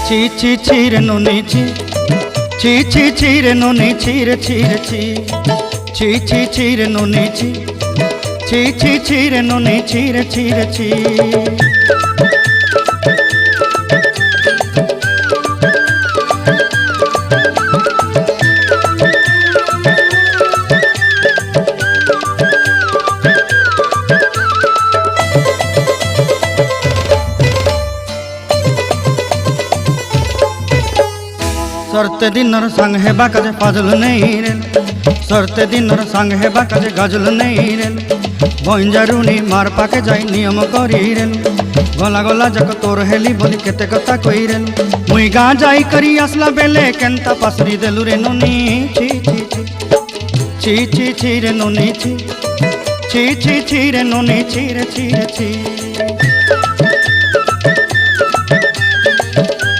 ছি ছি ছি রে নুনি ছি, ছি ছি ছি রে নুনি ছি রে ছি রে ছি, ছি ছি ছি রে নুনি ছি, ছি ছি ছি রে নুনি ছি রে ছি রে ছি। सरते दिनर संग हेबा काजे फाजल नहीं रेल, सरते दिनर संग हेबा काजे गाजल नहीं रेल, बंजारुनी मार पाके जाई नियम करी रेल, गला गला जक तोर हेली बोली केते कथा कई रेल, मुई गा जाई करी आसला बेले केंता पासरी देलु रे नुनी छी छी छी, छी छी छी रे नुनी छी, छी छी छी रे नुनी छी रे छी रे छी।